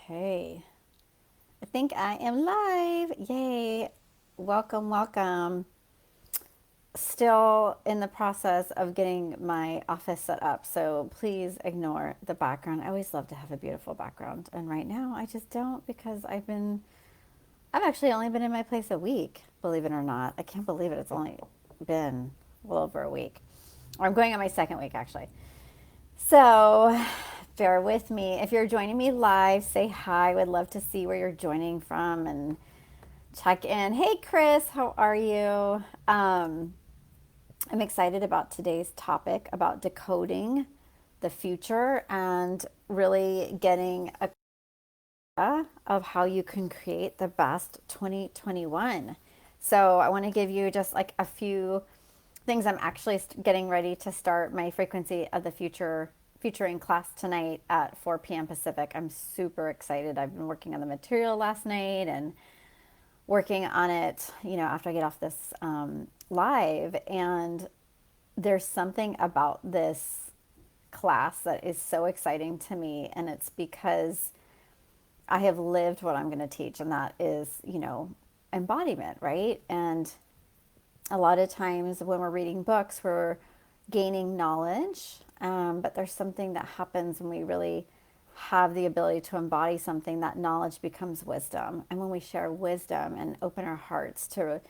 Okay, I think I am live. Yay. Welcome, welcome. Still in the process of getting my office set up, so please ignore the background. I always love to have a beautiful background, and right now I just don't because I've actually only been in my place a week, believe it or not. I can't believe it. It's only been well over a week. Or I'm going on my second week actually. So bear with me. If you're joining me live, say hi. I would love to see where you're joining from and check in. Hey, Chris, how are you? I'm excited about today's topic about decoding the future and really getting a idea of how you can create the best 2021. So I want to give you just like a few things. I'm actually getting ready to start my frequency of the future featuring class tonight at 4 p.m. Pacific. I'm super excited. I've been working on the material last night and working on it, after I get off this live. And there's something about this class that is so exciting to me. And it's because I have lived what I'm going to teach, and that is, embodiment, right? And a lot of times when we're reading books, we're gaining knowledge, but there's something that happens when we really have the ability to embody something. That knowledge becomes wisdom. And when we share wisdom and open our hearts to,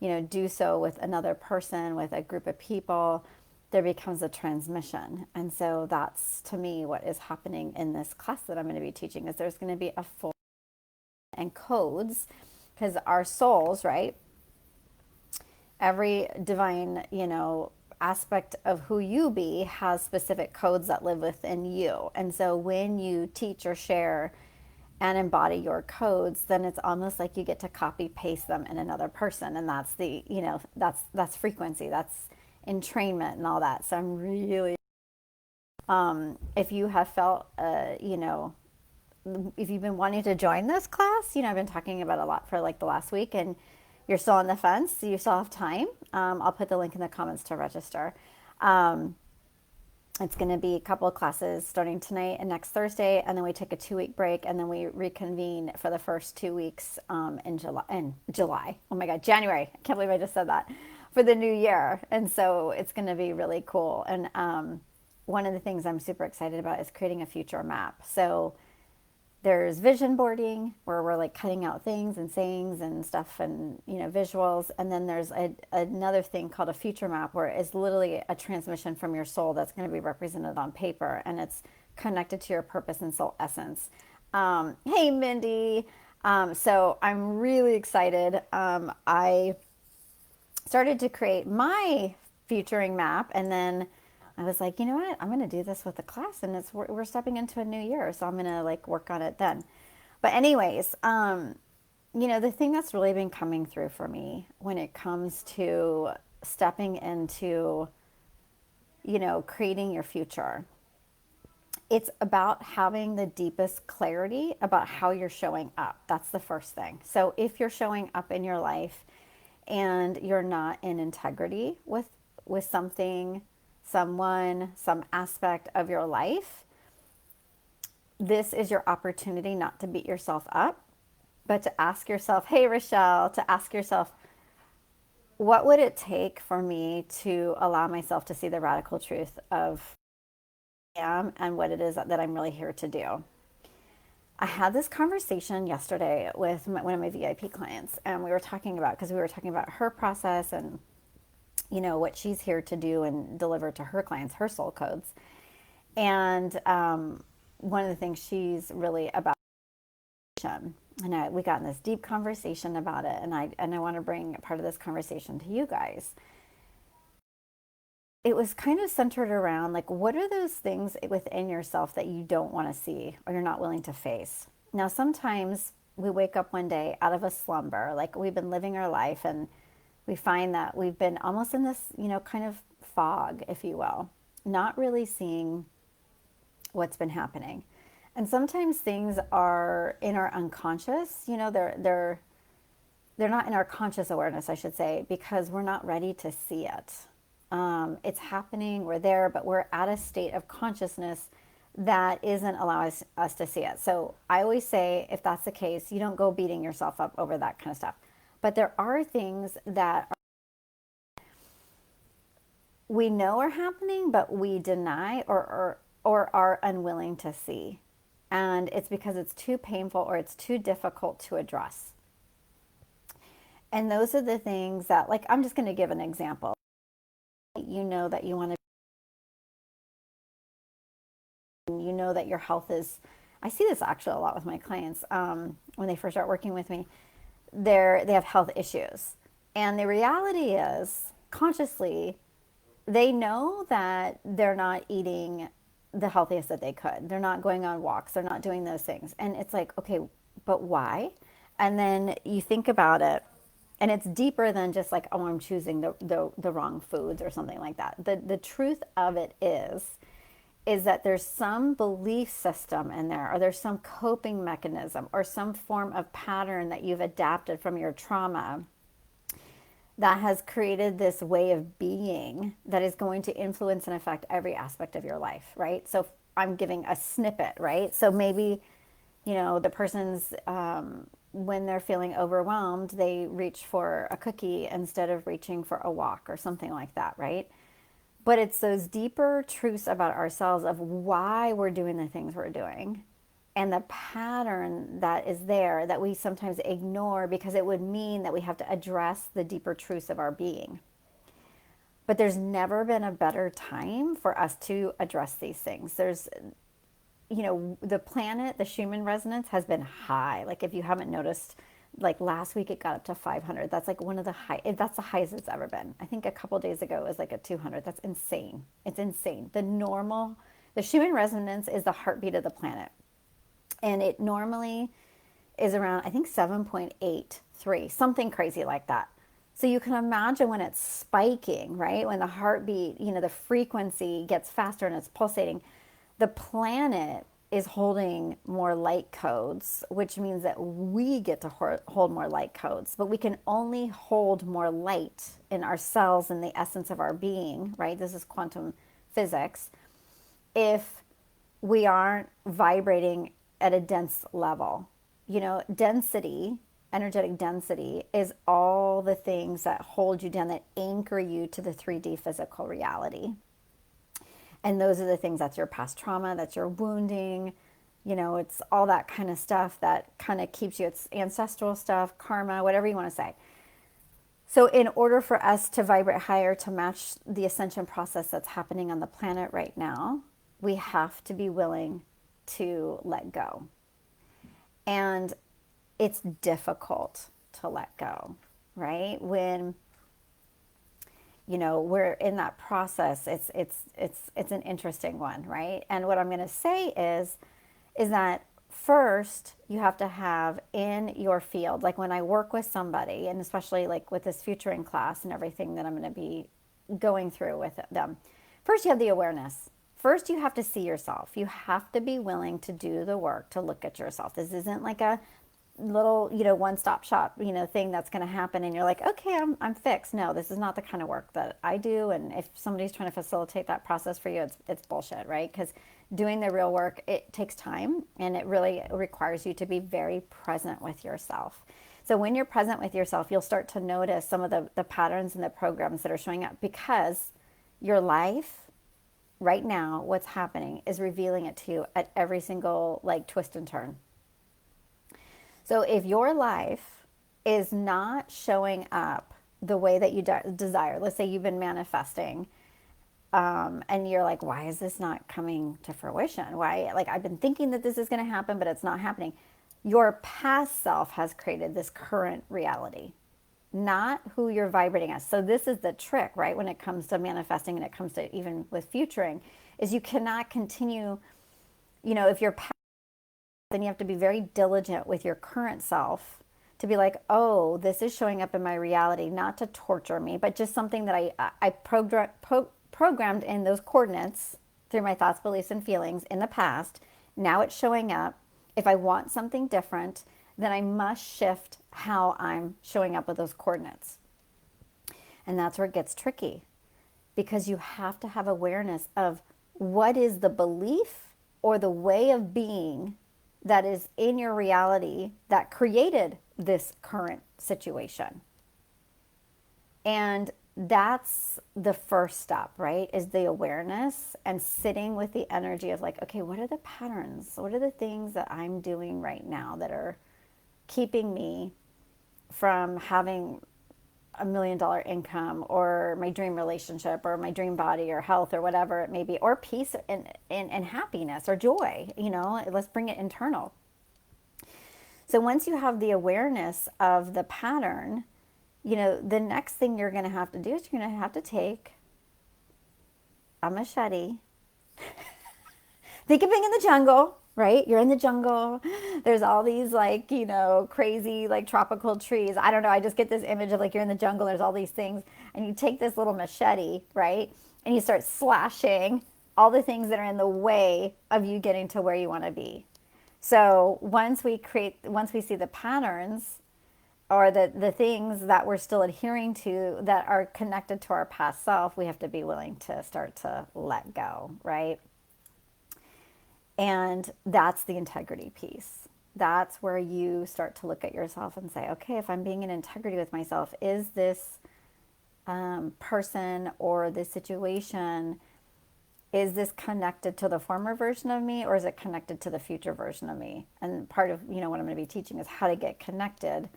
do so with another person, with a group of people, there becomes a transmission. And so that's, to me, what is happening in this class that I'm going to be teaching. Is there's going to be a full and codes, because our souls, right, every divine, aspect of who you be has specific codes that live within you. And so when you teach or share and embody your codes, then it's almost like you get to copy paste them in another person. And that's the, that's frequency, that's entrainment and all that. So I'm really, if you have felt, if you've been wanting to join this class, I've been talking about it a lot for like the last week, and you're still on the fence, so you still have time. I'll put the link in the comments to register. Um, it's going to be a couple of classes starting tonight and next Thursday, and then we take a 2 week break, and then we reconvene for the first 2 weeks in July. Oh my God, January! I can't believe I just said that, for the new year. And so it's going to be really cool. And one of the things I'm super excited about is creating a future map. So there's vision boarding, where we're like cutting out things and sayings and stuff, and visuals. And then there's another thing called a future map, where it's literally a transmission from your soul that's going to be represented on paper, and it's connected to your purpose and soul essence. Hey, Mindy. So I'm really excited. I started to create my featuring map, and then I was like, you know what? I'm going to do this with the class, and we're stepping into a new year, so I'm going to like work on it then. But anyways, the thing that's really been coming through for me when it comes to stepping into, creating your future, it's about having the deepest clarity about how you're showing up. That's the first thing. So if you're showing up in your life and you're not in integrity with something, someone, some aspect of your life, this is your opportunity not to beat yourself up, but to ask yourself, hey, Rochelle, to ask yourself, what would it take for me to allow myself to see the radical truth of who I am and what it is that I'm really here to do? I had this conversation yesterday with one of my VIP clients, and we were talking about her process and what she's here to do and deliver to her clients, her soul codes. And one of the things she's really about, and we got in this deep conversation about it, and I want to bring part of this conversation to you guys. It was kind of centered around, like, what are those things within yourself that you don't want to see or you're not willing to face? Now, sometimes we wake up one day out of a slumber, like we've been living our life, and we find that we've been almost in this, kind of fog, if you will, not really seeing what's been happening. And sometimes things are in our unconscious, they're not in our conscious awareness, I should say, because we're not ready to see it. It's happening, we're there, but we're at a state of consciousness that isn't allowing us to see it. So I always say, if that's the case, you don't go beating yourself up over that kind of stuff. But there are things that we know are happening, but we deny or are unwilling to see. And it's because it's too painful or it's too difficult to address. And those are the things that, like, I'm just going to give an example. You know that you want to, you know that your health is, I see this actually a lot with my clients when they first start working with me. They have health issues. And the reality is, consciously, they know that they're not eating the healthiest that they could. They're not going on walks. They're not doing those things. And it's like, okay, but why? And then you think about it, and it's deeper than just like, oh, I'm choosing the wrong foods or something like that. The truth of it is that there's some belief system in there, or there's some coping mechanism, or some form of pattern that you've adapted from your trauma that has created this way of being that is going to influence and affect every aspect of your life, right? So I'm giving a snippet, right? So maybe, the person's, when they're feeling overwhelmed, they reach for a cookie instead of reaching for a walk or something like that, right? But it's those deeper truths about ourselves of why we're doing the things we're doing and the pattern that is there that we sometimes ignore because it would mean that we have to address the deeper truths of our being. But there's never been a better time for us to address these things. The planet, the Schumann resonance has been high. Like, if you haven't noticed, like last week it got up to 500. That's like one of the that's the highest it's ever been. I think a couple of days ago it was like a 200. That's insane. It's insane. The Schumann resonance is the heartbeat of the planet. And it normally is around, I think, 7.83, something crazy like that. So you can imagine when it's spiking, right? When the heartbeat, the frequency gets faster and it's pulsating, the planet is holding more light codes, which means that we get to hold more light codes. But we can only hold more light in ourselves and the essence of our being, right? This is quantum physics. If we aren't vibrating at a dense level. Density, energetic density, is all the things that hold you down, that anchor you to the 3D physical reality. And those are the things, that's your past trauma, that's your wounding, it's all that kind of stuff that kind of keeps you, it's ancestral stuff, karma, whatever you want to say. So in order for us to vibrate higher, to match the ascension process that's happening on the planet right now, we have to be willing to let go. And it's difficult to let go, right? When we're in that process, it's an interesting one, right? And what I'm going to say is that first you have to have in your field, like when I work with somebody, and especially like with this futuring class and everything that I'm going to be going through with them, first you have the awareness. First, you have to see yourself. You have to be willing to do the work to look at yourself. This isn't like a little, one-stop shop, thing that's going to happen and you're like, okay, I'm fixed. No, this is not the kind of work that I do. And if somebody's trying to facilitate that process for you, it's bullshit, right? Because doing the real work, it takes time, and it really requires you to be very present with yourself. So when you're present with yourself, you'll start to notice some of the patterns and the programs that are showing up, because your life right now, what's happening is revealing it to you at every single twist and turn. So if your life is not showing up the way that you desire, let's say you've been manifesting, and you're like, why is this not coming to fruition? Why, I've been thinking that this is going to happen, but it's not happening. Your past self has created this current reality, not who you're vibrating as. So this is the trick, right? When it comes to manifesting, and it comes to even with futuring, is you cannot continue, if you're past, then you have to be very diligent with your current self to be like, oh, this is showing up in my reality, not to torture me, but just something that I programmed in those coordinates through my thoughts, beliefs, and feelings in the past. Now it's showing up. If I want something different, then I must shift how I'm showing up with those coordinates. And that's where it gets tricky, because you have to have awareness of what is the belief or the way of being that is in your reality that created this current situation. And that's the first step, right? Is the awareness and sitting with the energy of like, okay, what are the patterns? What are the things that I'm doing right now that are keeping me from having $1 million income or my dream relationship or my dream body or health or whatever it may be, or peace and happiness or joy, let's bring it internal. So once you have the awareness of the pattern, the next thing you're going to have to do is you're going to have to take a machete. Think of being in the jungle, right? You're in the jungle. There's all these crazy tropical trees. I don't know. I just get this image of you're in the jungle. There's all these things. And you take this little machete, right? And you start slashing all the things that are in the way of you getting to where you want to be. So once we see the patterns or the things that we're still adhering to that are connected to our past self, we have to be willing to start to let go, right? And that's the integrity piece. That's where you start to look at yourself and say, okay, if I'm being in integrity with myself, is this person or this situation, is this connected to the former version of me or is it connected to the future version of me? And part of, what I'm going to be teaching is how to get connected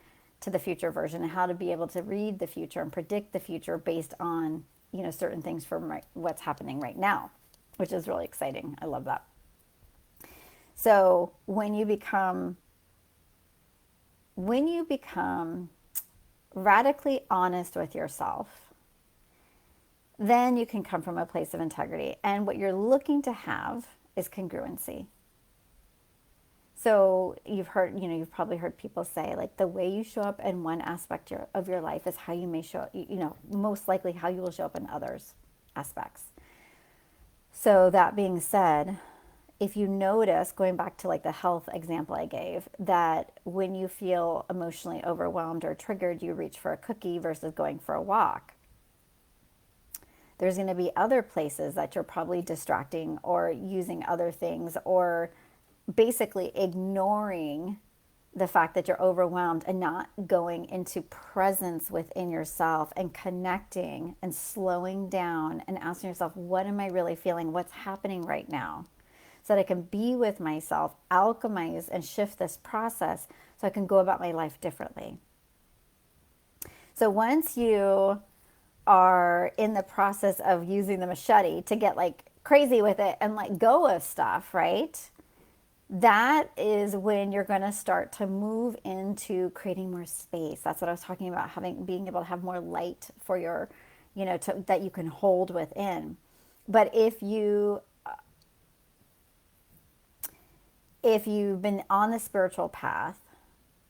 to the future version and how to be able to read the future and predict the future based on, certain things from what's happening right now, which is really exciting. I love that. So when you become radically honest with yourself, then you can come from a place of integrity. And what you're looking to have is congruency. So you've probably heard people say the way you show up in one aspect of your life is how you may show up, most likely how you will show up in others aspects. So that being said, if you notice, going back to the health example I gave, that when you feel emotionally overwhelmed or triggered, you reach for a cookie versus going for a walk. There's going to be other places that you're probably distracting or using other things or basically ignoring the fact that you're overwhelmed and not going into presence within yourself and connecting and slowing down and asking yourself, what am I really feeling? What's happening right now? So that I can be with myself, alchemize and shift this process so I can go about my life differently. So once you are in the process of using the machete to get crazy with it and let go of stuff, right? That is when you're going to start to move into creating more space. That's what I was talking about, being able to have more light for your, that you can hold within. But if you've been on the spiritual path,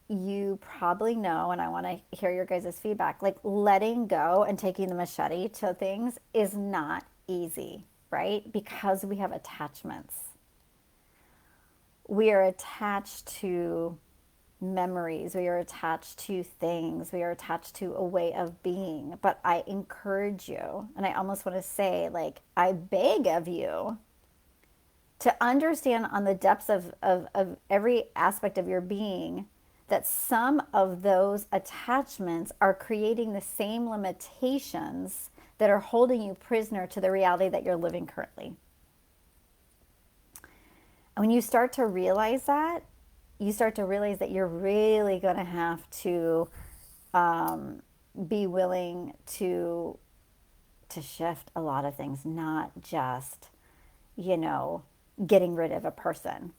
you probably know, and I want to hear your guys' feedback, letting go and taking the machete to things is not easy, right? Because we have attachments. We are attached to memories. We are attached to things. We are attached to a way of being. But I encourage you, and I almost want to say, I beg of you to understand on the depths of every aspect of your being that some of those attachments are creating the same limitations that are holding you prisoner to the reality that you're living currently. And when you start to realize that, you're really going to have to be willing to shift a lot of things, not just, getting rid of a person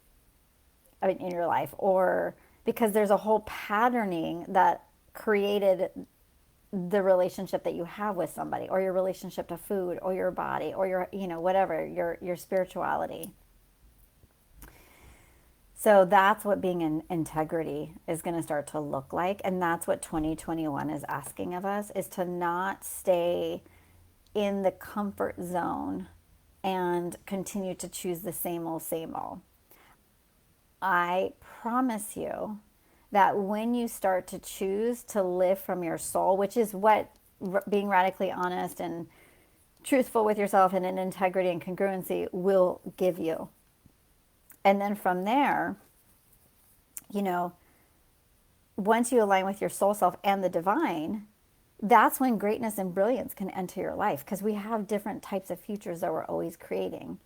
in your life, or because there's a whole patterning that created the relationship that you have with somebody, or your relationship to food, or your body, or your, whatever, your spirituality. So that's what being in integrity is going to start to look like. And that's what 2021 is asking of us, is to not stay in the comfort zone and continue to choose the same old, same old. I promise you that when you start to choose to live from your soul, which is what being radically honest and truthful with yourself and in integrity and congruency will give you. And then from there, you know, once you align with your soul self and the divine, that's when greatness and brilliance can enter your life, because we have different types of futures that we're always creating.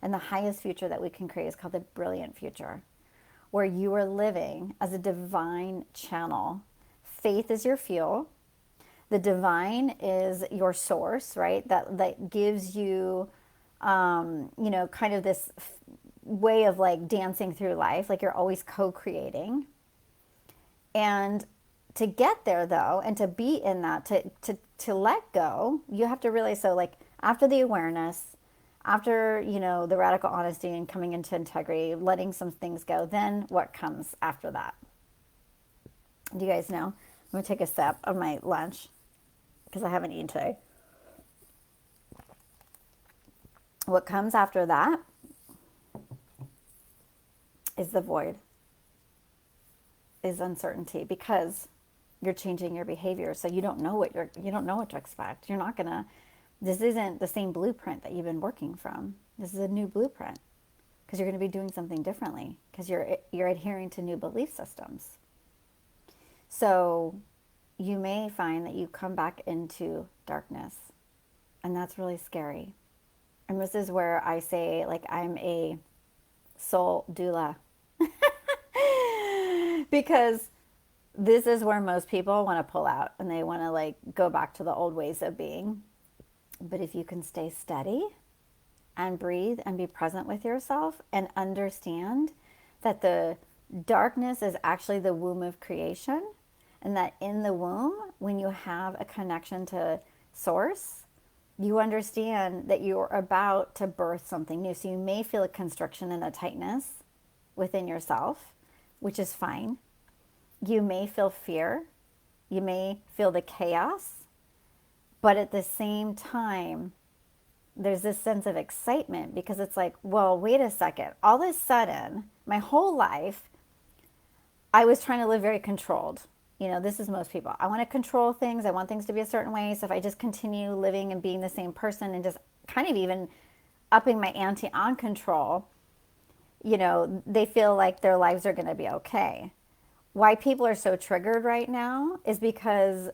And the highest future that we can create is called the brilliant future, where you are living as a divine channel. Faith is your fuel. The divine is your source, right? That gives you, you know, kind of this way of like dancing through life, like you're always co-creating. And to get there though, and to be in that, to let go, you have to realize, so like after the awareness, after, you know, the radical honesty and coming into integrity, letting some things go, then what comes after that? Do you guys know? I'm gonna take a sip of my lunch because I haven't eaten today. What comes after that is the void, is uncertainty, because you're changing your behavior. So you don't know you don't know what to expect. You're not gonna, this isn't the same blueprint that you've been working from. This is a new blueprint, because you're going to be doing something differently, because you're adhering to new belief systems. So you may find that you come back into darkness, and that's really scary. And this is where I say, like, I'm a soul doula, because this is where most people want to pull out and they want to like go back to the old ways of being. But if you can stay steady and breathe and be present with yourself and understand that the darkness is actually the womb of creation, and that in the womb, when you have a connection to source, you understand that you're about to birth something new. So you may feel a constriction and a tightness within yourself, which is fine. You may feel fear. You may feel the chaos. But at the same time, there's this sense of excitement, because it's like, well, wait a second. All of a sudden, my whole life, I was trying to live very controlled. You know, this is most people. I want to control things. I want things to be a certain way. So if I just continue living and being the same person and just kind of even upping my ante on control, you know, they feel like their lives are going to be okay. Why people are so triggered right now is because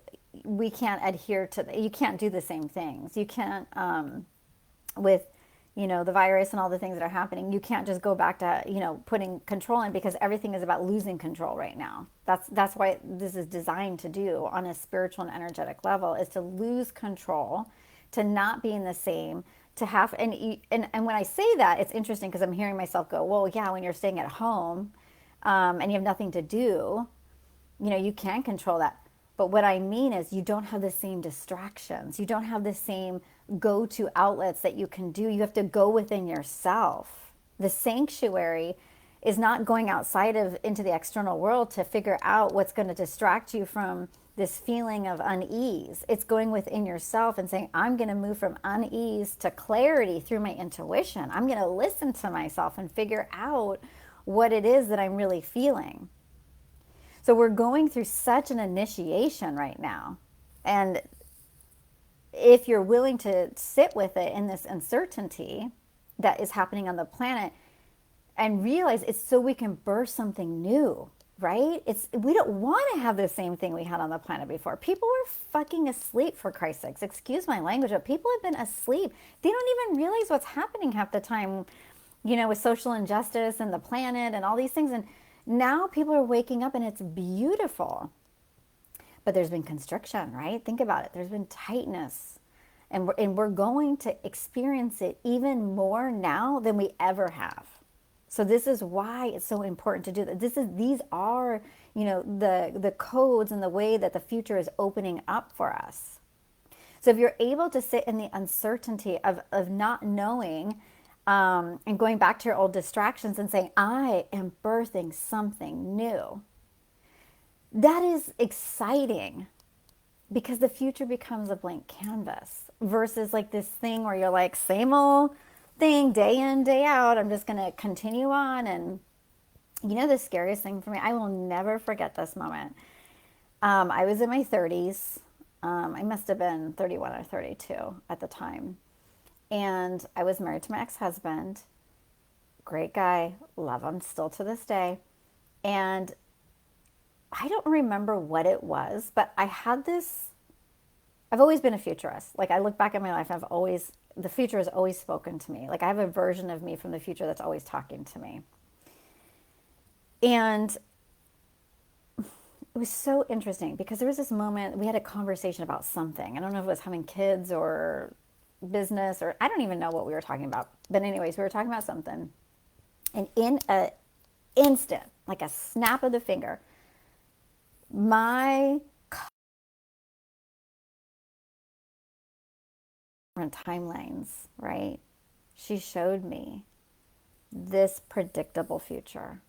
we can't adhere to, you can't do the same things. You can't, with, you know, the virus and all the things that are happening, you can't just go back to, you know, putting control in, because everything is about losing control right now. That's why this is designed to do on a spiritual and energetic level, is to lose control, to not be in the same, to have, and when I say that, it's interesting because I'm hearing myself go, well, yeah, when you're staying at home, and you have nothing to do, you know, you can control that. But what I mean is you don't have the same distractions. You don't have the same go-to outlets that you can do. You have to go within yourself. The sanctuary is not going outside of into the external world to figure out what's going to distract you from this feeling of unease. It's going within yourself and saying, I'm going to move from unease to clarity through my intuition. I'm going to listen to myself and figure out what it is that I'm really feeling. So we're going through such an initiation right now. And if you're willing to sit with it in this uncertainty that is happening on the planet, and realize it's so we can birth something new, right? We don't want to have the same thing we had on the planet before. People were fucking asleep, for Christ's sakes. Excuse my language, but people have been asleep. They don't even realize what's happening half the time, you know, with social injustice and the planet and all these things. And now people are waking up, and it's beautiful. But there's been constriction, right? Think about it. There's been tightness. And we're going to experience it even more now than we ever have. So this is why it's so important to do that. These are, you know, the codes and the way that the future is opening up for us. So if you're able to sit in the uncertainty of not knowing, and going back to your old distractions and saying, I am birthing something new, that is exciting, because the future becomes a blank canvas versus like this thing where you're like, same old thing day in, day out. I'm just going to continue on. And you know, the scariest thing for me, I will never forget this moment. I was in my 30s. I must have been 31 or 32 at the time. And I was married to my ex-husband. Great guy, love him still to this day. And I don't remember what it was, but I had this. I've always been a futurist. Like I look back at my life, the future has always spoken to me. Like I have a version of me from the future that's always talking to me. And it was so interesting because there was this moment we had a conversation about something. I don't know if it was having kids or business, or I don't even know what we were talking about. But anyways, we were talking about something. And in an instant, like a snap of the finger, my different timelines, right? She showed me this predictable future.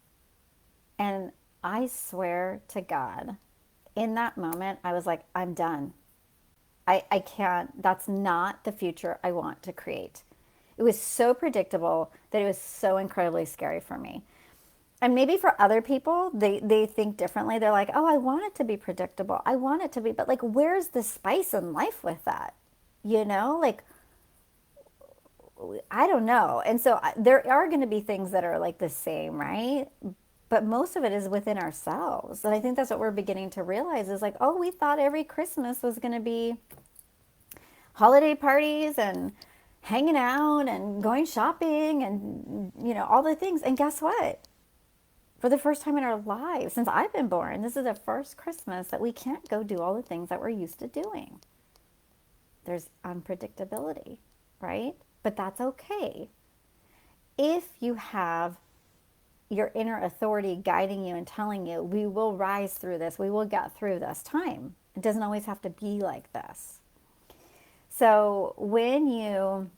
And I swear to God, in that moment, I was like, I'm done. I can't, that's not the future I want to create. It was so predictable that it was so incredibly scary for me. And maybe for other people, they think differently. They're like, oh, I want it to be predictable. I want it to be, but like, where's the spice in life with that? You know, like, I don't know. And so there are going to be things that are like the same, right? But most of it is within ourselves. And I think that's what we're beginning to realize is like, oh, we thought every Christmas was going to be holiday parties and hanging out and going shopping and, you know, all the things. And guess what? For the first time in our lives, since I've been born, this is the first Christmas that we can't go do all the things that we're used to doing. There's unpredictability, right? But that's okay. If you have your inner authority guiding you and telling you, we will rise through this, we will get through this time. It doesn't always have to be like this. So when you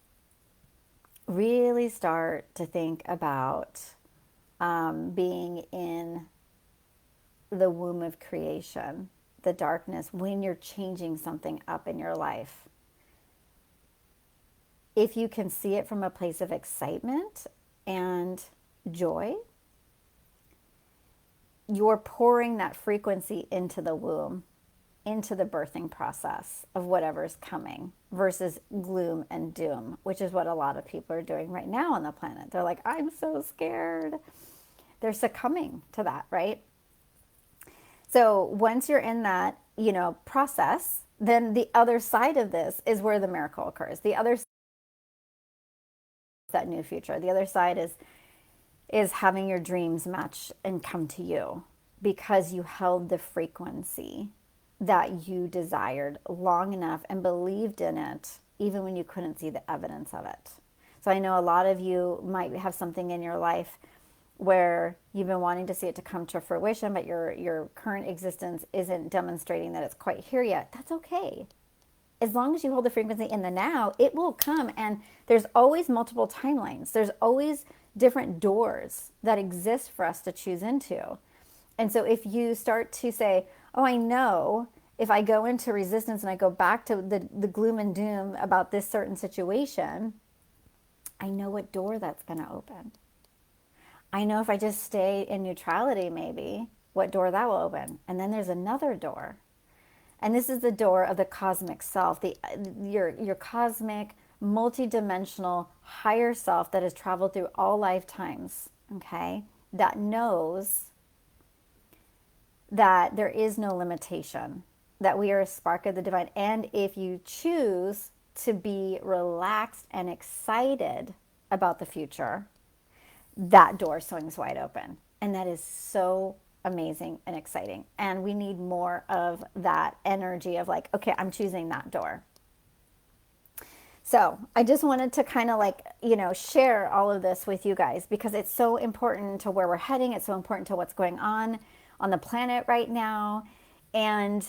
really start to think about being in the womb of creation, the darkness, when you're changing something up in your life, if you can see it from a place of excitement and joy, you're pouring that frequency into the womb, into the birthing process of whatever's coming versus gloom and doom, which is what a lot of people are doing right now on the planet. They're like, I'm so scared. They're succumbing to that, right? So once you're in that, you know, process, then the other side of this is where the miracle occurs. The other side is that new future. The other side is having your dreams match and come to you because you held the frequency that you desired long enough and believed in it, even when you couldn't see the evidence of it. So I know a lot of you might have something in your life where you've been wanting to see it to come to fruition, but your current existence isn't demonstrating that it's quite here yet. That's okay. As long as you hold the frequency in the now, it will come. And there's always multiple timelines. There's always different doors that exist for us to choose into. And so if you start to say, oh, I know if I go into resistance and I go back to the gloom and doom about this certain situation, I know what door that's going to open. I know if I just stay in neutrality, maybe, what door that will open. And then there's another door. And this is the door of the cosmic self, your cosmic, multidimensional, higher self that has traveled through all lifetimes, okay? That knows that there is no limitation, that we are a spark of the divine. And if you choose to be relaxed and excited about the future, that door swings wide open. And that is so amazing and exciting. And we need more of that energy of like, okay, I'm choosing that door. So I just wanted to kind of like, you know, share all of this with you guys because it's so important to where we're heading. It's so important to what's going on the planet right now. And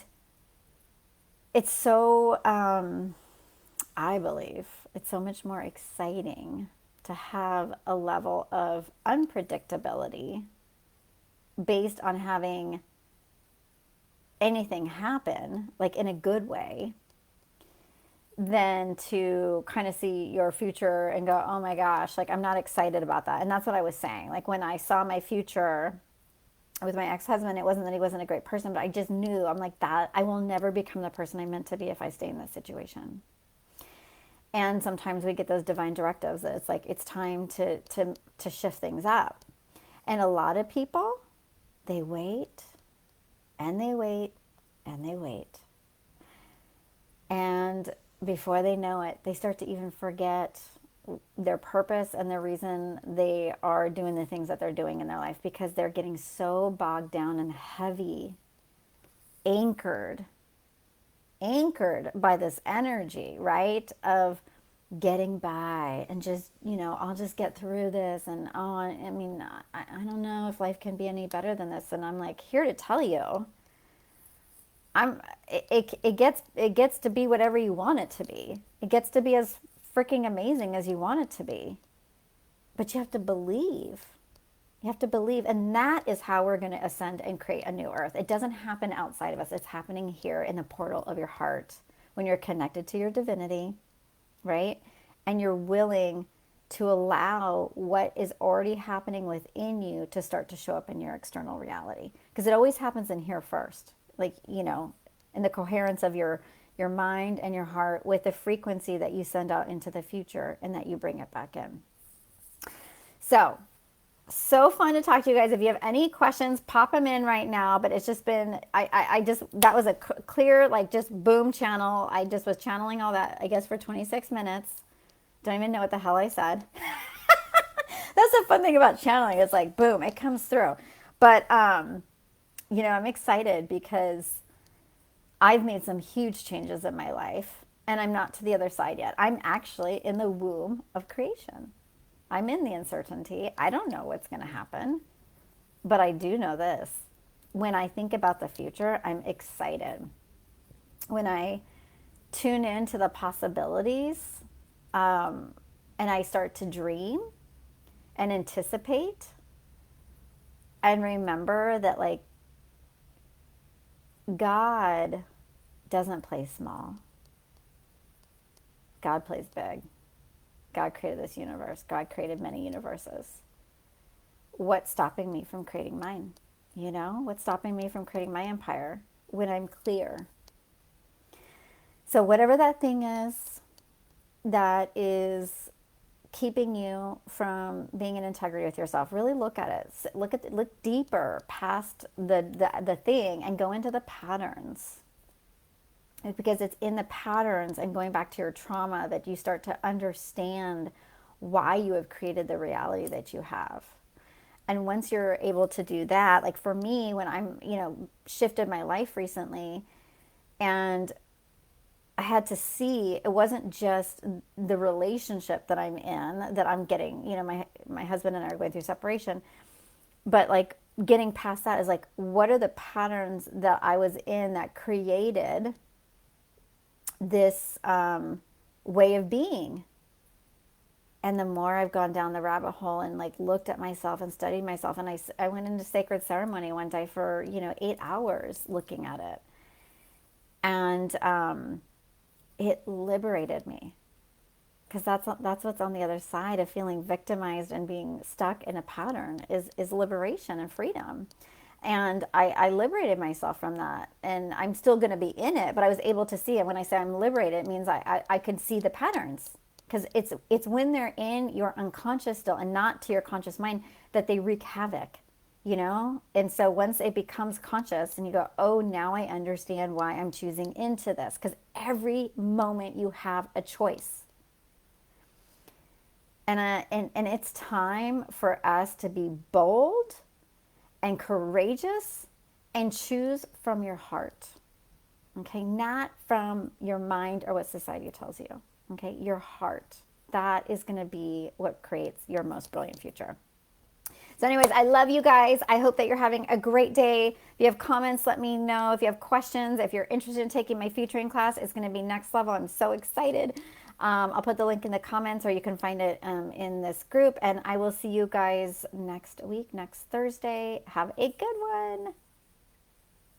it's so, I believe, it's so much more exciting to have a level of unpredictability based on having anything happen, like in a good way, than to kind of see your future and go, oh my gosh, like I'm not excited about that. And that's what I was saying. Like when I saw my future with my ex-husband, it wasn't that he wasn't a great person, but I just knew, I'm like, that I will never become the person I meant to be if I stay in this situation. And sometimes we get those divine directives that it's like, it's time to shift things up. And a lot of people, they wait and they wait and they wait. And before they know it, they start to even forget their purpose and the reason they are doing the things that they're doing in their life, because they're getting so bogged down and heavy, anchored by this energy, right? Of getting by and just, I'll just get through this. And, I mean, I don't know if life can be any better than this. And I'm like, here to tell you, it gets to be whatever you want it to be. It gets to be as freaking amazing as you want it to be. But you have to believe. You have to believe. And that is how we're going to ascend and create a new earth. It doesn't happen outside of us. It's happening here in the portal of your heart when you're connected to your divinity, right? And you're willing to allow what is already happening within you to start to show up in your external reality. Because it always happens in here first. Like, in the coherence of your mind and your heart with the frequency that you send out into the future and that you bring it back in. So fun to talk to you guys. If you have any questions, pop them in right now. But it's just been, that was a clear, like, just boom channel. I just was channeling all that, I guess, for 26 minutes. Don't even know what the hell I said. That's the fun thing about channeling. It's like, boom, it comes through. But, I'm excited because I've made some huge changes in my life, and I'm not to the other side yet. I'm actually in the womb of creation. I'm in the uncertainty. I don't know what's going to happen, but I do know this. When I think about the future, I'm excited. When I tune into the possibilities, and I start to dream and anticipate and remember that, like, God doesn't play small. God plays big. God created this universe. God created many universes. What's stopping me from creating mine? What's stopping me from creating my empire when I'm clear? So whatever that thing is that is keeping you from being in integrity with yourself, really look at it. Look deeper past the thing and go into the patterns. It's because it's in the patterns and going back to your trauma that you start to understand why you have created the reality that you have. And once you're able to do that, like for me, when I'm, shifted my life recently, and I had to see it wasn't just the relationship that I'm in, that I'm getting, my husband and I are going through separation, but like getting past that is like, what are the patterns that I was in that created this way of being? And the more I've gone down the rabbit hole and like looked at myself and studied myself, and I went into sacred ceremony one day for 8 hours looking at it, and it liberated me, because that's what's on the other side of feeling victimized and being stuck in a pattern is liberation and freedom. And I liberated myself from that, and I'm still going to be in it, but I was able to see it. When I say I'm liberated, it means I could see the patterns, because it's when they're in your unconscious still and not to your conscious mind that they wreak havoc, And so once it becomes conscious and you go, oh, now I understand why I'm choosing into this, because every moment you have a choice. And it's time for us to be bold and courageous and choose from your heart, okay? Not from your mind or what society tells you, okay? Your heart. That is going to be what creates your most brilliant future. So anyways, I love you guys. I hope that you're having a great day. If you have comments, let me know. If you have questions, if you're interested in taking my featuring class, it's going to be next level. I'm so excited. I'll put the link in the comments, or you can find it in this group. And I will see you guys next week, next Thursday. Have a good one.